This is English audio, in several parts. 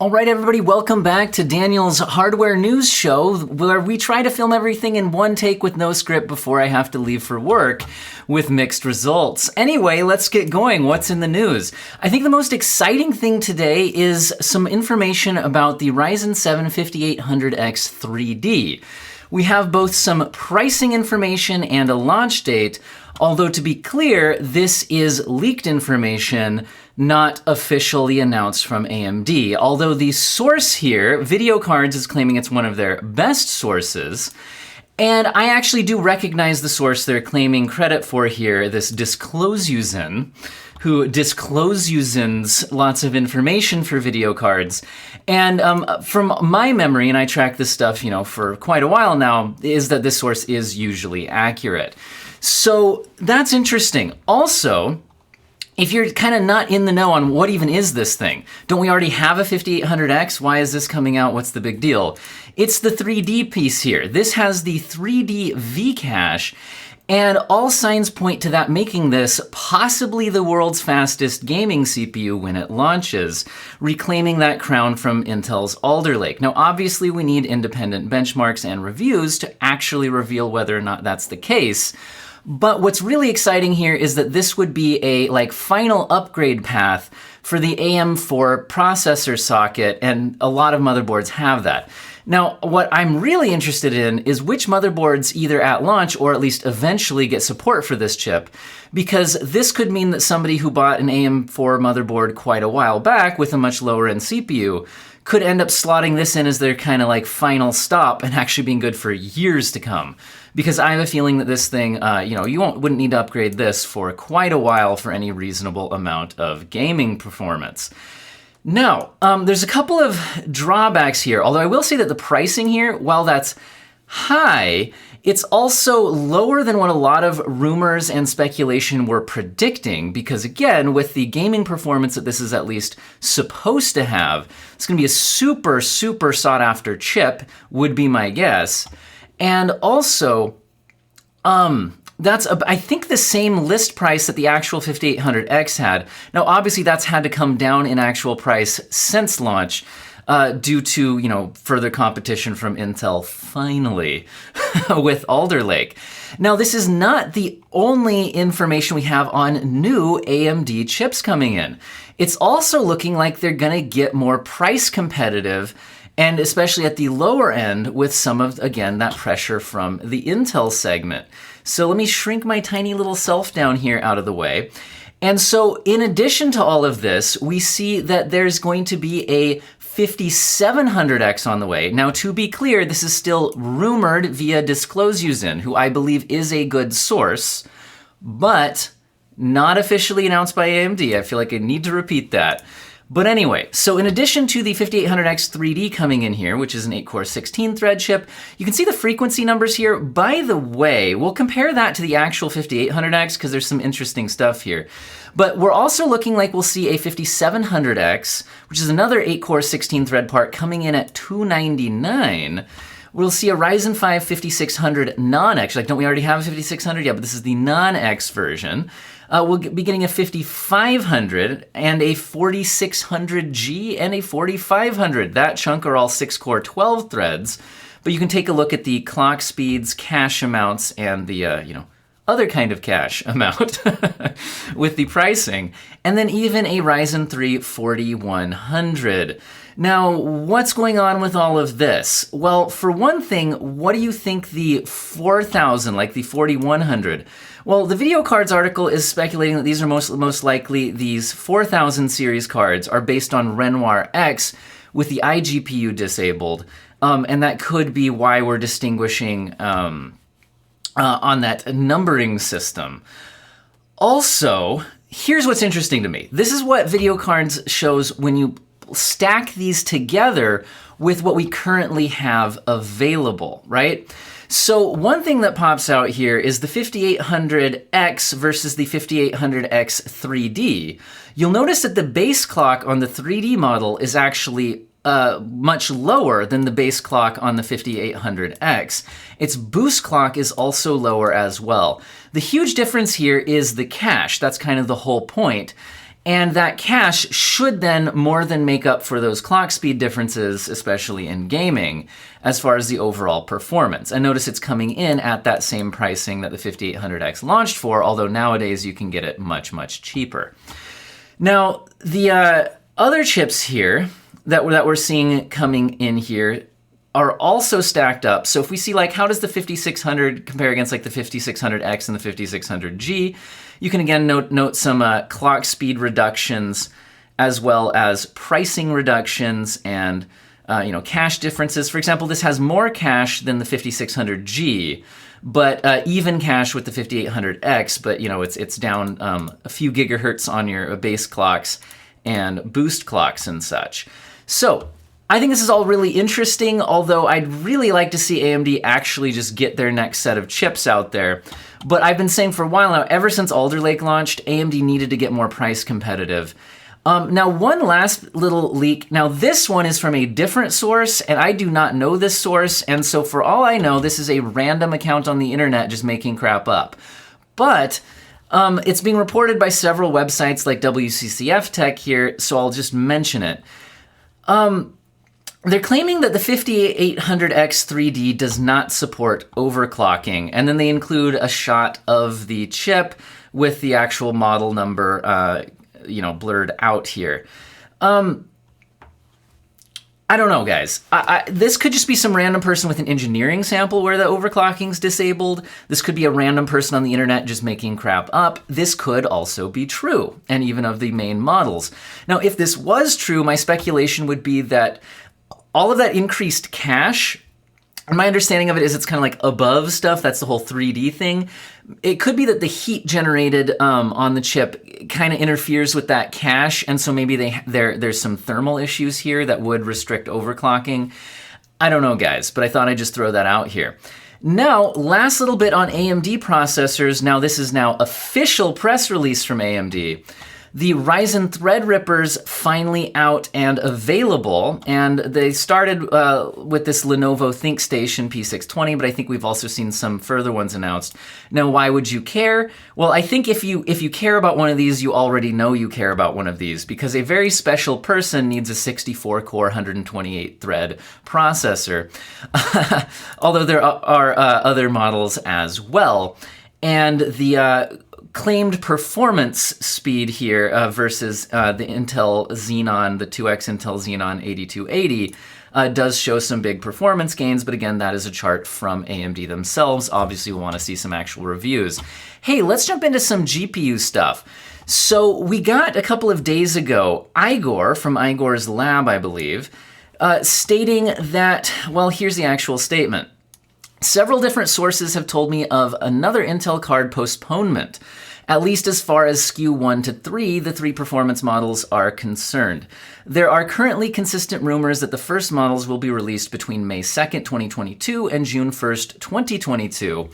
All right, everybody, welcome back to Daniel's Hardware News Show, where we try to film everything in one take with no script before I have to leave for work with mixed results. Anyway, let's get going. What's in the news? I think the most exciting thing today is some information about the Ryzen 7 5800X 3D. We have both some pricing information and a launch date, although to be clear, this is leaked information, not officially announced from AMD. Although the source here, Video Cards, is claiming it's one of their best sources. And I actually do recognize the source they're claiming credit for here, this Disclosuzen, who discloses lots of information for video cards. And from my memory, and I track this stuff, for quite a while now, is that this source is usually accurate. So that's interesting. Also, if you're kind of not in the know on what even is this thing, don't we already have a 5800X? Why is this coming out? What's the big deal? It's the 3D piece here. This has the 3D V-cache, and all signs point to that making this possibly the world's fastest gaming CPU when it launches, reclaiming that crown from Intel's Alder Lake. Now, obviously, we need independent benchmarks and reviews to actually reveal whether or not that's the case. But what's really exciting here is that this would be a final upgrade path for the AM4 processor socket, and a lot of motherboards have that. Now, what I'm really interested in is which motherboards either at launch or at least eventually get support for this chip, because this could mean that somebody who bought an AM4 motherboard quite a while back with a much lower end CPU could end up slotting this in as their kind of final stop and actually being good for years to come. Because I have a feeling that this thing, you wouldn't need to upgrade this for quite a while for any reasonable amount of gaming performance. Now, there's a couple of drawbacks here, although I will say that the pricing here, while that's high, it's also lower than what a lot of rumors and speculation were predicting, because again, with the gaming performance that this is at least supposed to have, it's going to be a super, super sought after chip, would be my guess. And also, that's, I think, the same list price that the actual 5800X had. Now, obviously, that's had to come down in actual price since launch due to, further competition from Intel, finally, with Alder Lake. Now, this is not the only information we have on new AMD chips coming in. It's also looking like they're going to get more price competitive, and especially at the lower end with some of, again, that pressure from the Intel segment. So let me shrink my tiny little self down here out of the way. And so in addition to all of this, we see that there's going to be a 5700X on the way. Now, to be clear, this is still rumored via Disclosuzen, who I believe is a good source, but not officially announced by AMD. I feel like I need to repeat that. But anyway, so in addition to the 5800X 3D coming in here, which is an 8-core 16-thread chip, you can see the frequency numbers here. By the way, we'll compare that to the actual 5800X because there's some interesting stuff here. But we're also looking like we'll see a 5700X, which is another 8-core 16-thread part, coming in at $299. We'll see a Ryzen 5 5600 non-X. Don't we already have a 5600? Yeah, but this is the non-X version. We'll be getting a 5500 and a 4600G and a 4500. That chunk are all 6-core 12 threads, but you can take a look at the clock speeds, cache amounts, and the, other kind of cache amount with the pricing. And then even a Ryzen 3 4100. Now, what's going on with all of this? Well, for one thing, what do you think the 4000, like the 4100? Well, the Video Cards article is speculating that these are most likely these 4000 series cards are based on Renoir X with the iGPU disabled, and that could be why we're distinguishing on that numbering system. Also, here's what's interesting to me. This is what Video Cards shows when you stack these together with what we currently have available, right? So one thing that pops out here is the 5800X versus the 5800X 3D. You'll notice that the base clock on the 3D model is actually much lower than the base clock on the 5800X. Its boost clock is also lower as well. The huge difference here is the cache. That's kind of the whole point. And that cache should then more than make up for those clock speed differences, especially in gaming, as far as the overall performance. And notice it's coming in at that same pricing that the 5800X launched for, although nowadays you can get it much, much cheaper. Now, the other chips here that we're seeing coming in here are also stacked up. So if we see like how does the 5600 compare against like the 5600X and the 5600G, you can again note some clock speed reductions as well as pricing reductions and cache differences. For example, this has more cache than the 5600G, but even cache with the 5800X, but it's down a few gigahertz on your base clocks and boost clocks and such. So I think this is all really interesting, although I'd really like to see AMD actually just get their next set of chips out there. But I've been saying for a while now, ever since Alder Lake launched, AMD needed to get more price competitive. Now, one last little leak. Now, this one is from a different source, and I do not know this source, and so for all I know, this is a random account on the internet just making crap up. But it's being reported by several websites like WCCF Tech here, so I'll just mention it. They're claiming that the 5800X 3D does not support overclocking, and then they include a shot of the chip with the actual model number, blurred out here. I don't know, guys. This could just be some random person with an engineering sample where the overclocking's disabled. This could be a random person on the internet just making crap up. This could also be true, and even of the main models. Now, if this was true, my speculation would be that all of that increased cache, and my understanding of it is it's kind of like above stuff. That's the whole 3D thing. It could be that the heat generated on the chip kind of interferes with that cache, and so maybe there's some thermal issues here that would restrict overclocking. I don't know, guys, but I thought I'd just throw that out here. Now, last little bit on AMD processors. Now, this is now official press release from AMD. The Ryzen Threadripper's finally out and available, and they started with this Lenovo ThinkStation P620, but I think we've also seen some further ones announced. Now, why would you care? Well, I think if you care about one of these, you already know you care about one of these, because a very special person needs a 64-core, 128-thread processor, although there are other models as well. And the claimed performance speed here versus the Intel Xenon, the 2X Intel Xenon 8280, does show some big performance gains, but again, that is a chart from AMD themselves. Obviously, we want to see some actual reviews. Hey, let's jump into some GPU stuff. So we got a couple of days ago, Igor from Igor's lab, I believe, stating that, well, here's the actual statement. Several different sources have told me of another Intel card postponement, at least as far as SKU 1 to 3, the three performance models, are concerned. There are currently consistent rumors that the first models will be released between May 2nd, 2022 and June 1st, 2022.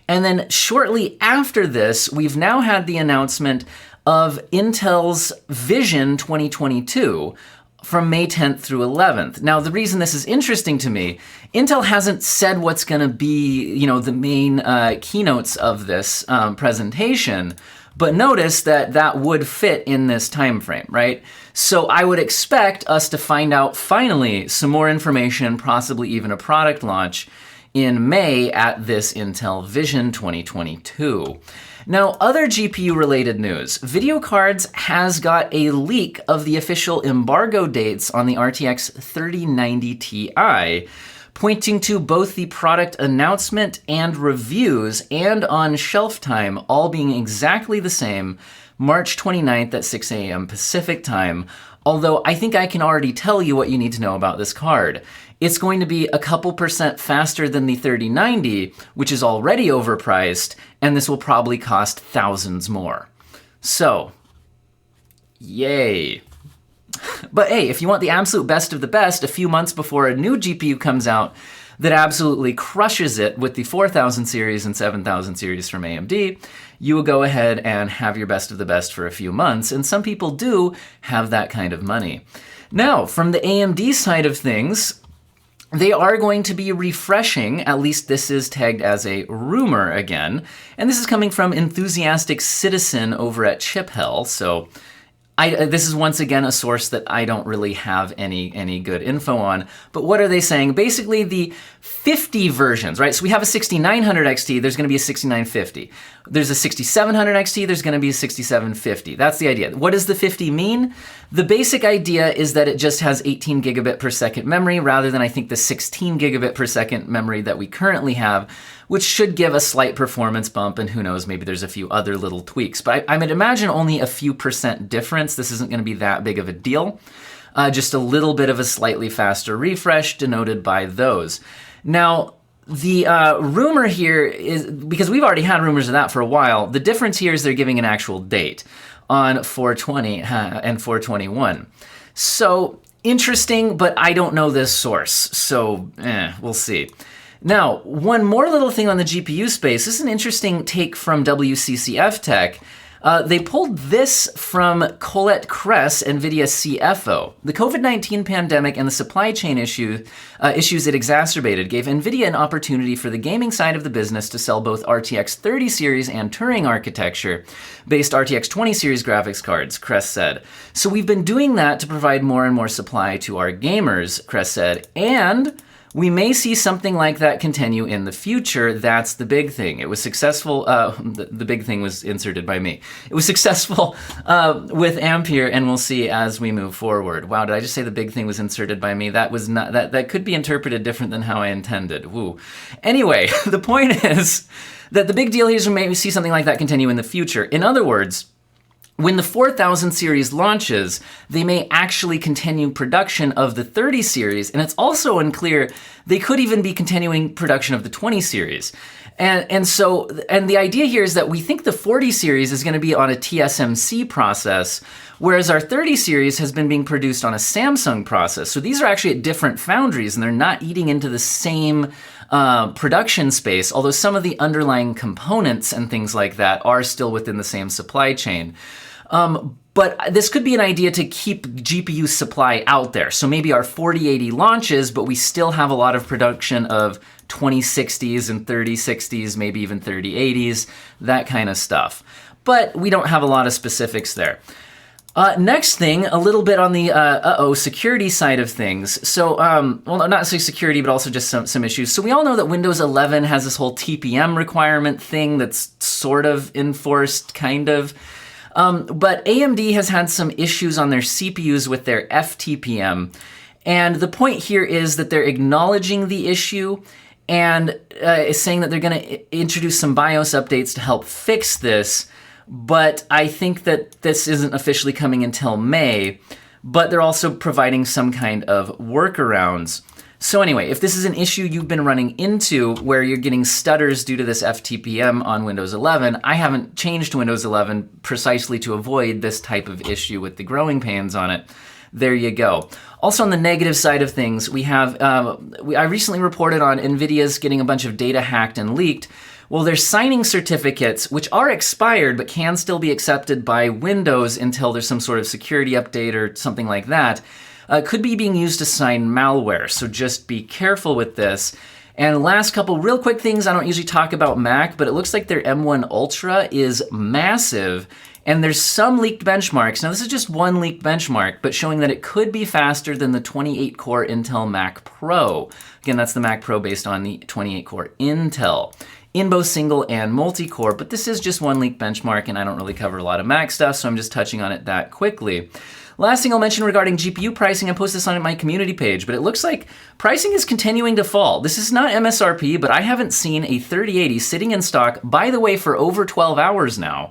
And then shortly after this, we've now had the announcement of Intel's Vision 2022, from May 10th through 11th. Now, the reason this is interesting to me, Intel hasn't said what's going to be, the main keynotes of this presentation, but notice that that would fit in this time frame, right? So I would expect us to find out finally some more information, possibly even a product launch in May at this Intel Vision 2022. Now, other GPU-related news. Video Cards has got a leak of the official embargo dates on the RTX 3090 Ti, pointing to both the product announcement and reviews and on shelf time all being exactly the same, March 29th at 6 a.m. Pacific time, although I think I can already tell you what you need to know about this card. It's going to be a couple percent faster than the 3090, which is already overpriced, and this will probably cost thousands more. So, yay. But hey, if you want the absolute best of the best, a few months before a new GPU comes out that absolutely crushes it with the 4000 series and 7000 series from AMD, you will go ahead and have your best of the best for a few months, and some people do have that kind of money. Now, from the AMD side of things, they are going to be refreshing, at least this is tagged as a rumor again, and this is coming from Enthusiastic Citizen over at Chip Hell, so This is once again a source that I don't really have any good info on. But what are they saying? Basically, the 50 versions, right? So we have a 6900 XT, there's going to be a 6950. There's a 6700 XT, there's going to be a 6750. That's the idea. What does the 50 mean? The basic idea is that it just has 18 gigabit per second memory rather than, I think, the 16 gigabit per second memory that we currently have, which should give a slight performance bump, and who knows, maybe there's a few other little tweaks. But I would imagine only a few percent difference. This isn't going to be that big of a deal. Just a little bit of a slightly faster refresh denoted by those. Now, the rumor here is, because we've already had rumors of that for a while, the difference here is they're giving an actual date on 420 and 421. So interesting, but I don't know this source, so we'll see. Now, one more little thing on the GPU space. This is an interesting take from WCCF Tech. They pulled this from Colette Kress, NVIDIA CFO. The COVID-19 pandemic and the supply chain issues it exacerbated gave NVIDIA an opportunity for the gaming side of the business to sell both RTX 30 series and Turing architecture-based RTX 20 series graphics cards, Kress said. So we've been doing that to provide more and more supply to our gamers, Kress said, and we may see something like that continue in the future. That's the big thing. It was successful. The big thing was inserted by me. It was successful with Ampere, and we'll see as we move forward. Wow, did I just say the big thing was inserted by me? That was not. That could be interpreted different than how I intended. Woo. Anyway, the point is that the big deal here is we may see something like that continue in the future. In other words, when the 4000 series launches, they may actually continue production of the 30 series, and it's also unclear, they could even be continuing production of the 20 series. And the idea here is that we think the 40 series is going to be on a TSMC process, whereas our 30 series has been being produced on a Samsung process. So these are actually at different foundries, and they're not eating into the same production space, although some of the underlying components and things like that are still within the same supply chain. But this could be an idea to keep GPU supply out there. So maybe our 4080 launches, but we still have a lot of production of 2060s and 3060s, maybe even 3080s, that kind of stuff. But we don't have a lot of specifics there. Next thing, a little bit on the security side of things. So, well, not necessarily security, but also just some issues. So we all know that Windows 11 has this whole TPM requirement thing that's sort of enforced, kind of. But AMD has had some issues on their CPUs with their fTPM. And the point here is that they're acknowledging the issue and is saying that they're going to introduce some BIOS updates to help fix this. But I think that this isn't officially coming until May, but they're also providing some kind of workarounds. So anyway, if this is an issue you've been running into where you're getting stutters due to this fTPM on Windows 11, I haven't changed to Windows 11 precisely to avoid this type of issue with the growing pains on it. There you go. Also on the negative side of things, we have, I recently reported on NVIDIA's getting a bunch of data hacked and leaked. Well, they're signing certificates, which are expired, but can still be accepted by Windows until there's some sort of security update or something like that. Could be being used to sign malware, so just be careful with this. And last couple real quick things, I don't usually talk about Mac, but it looks like their M1 Ultra is massive, and there's some leaked benchmarks. Now this is just one leaked benchmark, but showing that it could be faster than the 28-core Intel Mac Pro. Again, that's the Mac Pro based on the 28-core Intel, in both single and multi-core, but this is just one leaked benchmark, and I don't really cover a lot of Mac stuff, so I'm just touching on it that quickly. Last thing I'll mention regarding GPU pricing, I posted this on my community page, but it looks like pricing is continuing to fall. This is not MSRP, but I haven't seen a 3080 sitting in stock, by the way, for over 12 hours now,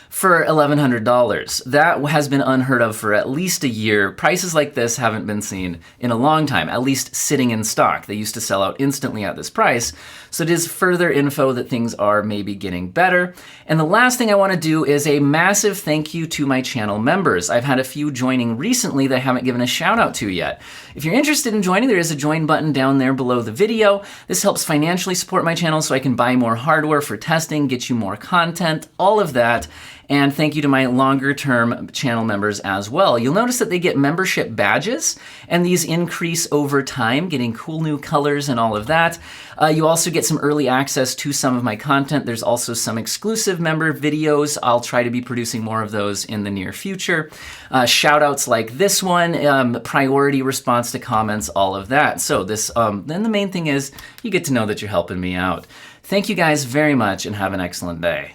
for $1,100. That has been unheard of for at least a year. Prices like this haven't been seen in a long time, at least sitting in stock. They used to sell out instantly at this price. So it is further info that things are maybe getting better. And the last thing I want to do is a massive thank you to my channel members. I've had a few joining recently that I haven't given a shout out to yet. If you're interested in joining, there is a join button down there below the video. This helps financially support my channel so I can buy more hardware for testing, get you more content, all of that. And thank you to my longer-term channel members as well. You'll notice that they get membership badges, and these increase over time, getting cool new colors and all of that. You also get some early access to some of my content. There's also some exclusive member videos. I'll try to be producing more of those in the near future. Shout-outs like this one, priority response to comments, all of that. So then the main thing is you get to know that you're helping me out. Thank you guys very much and have an excellent day.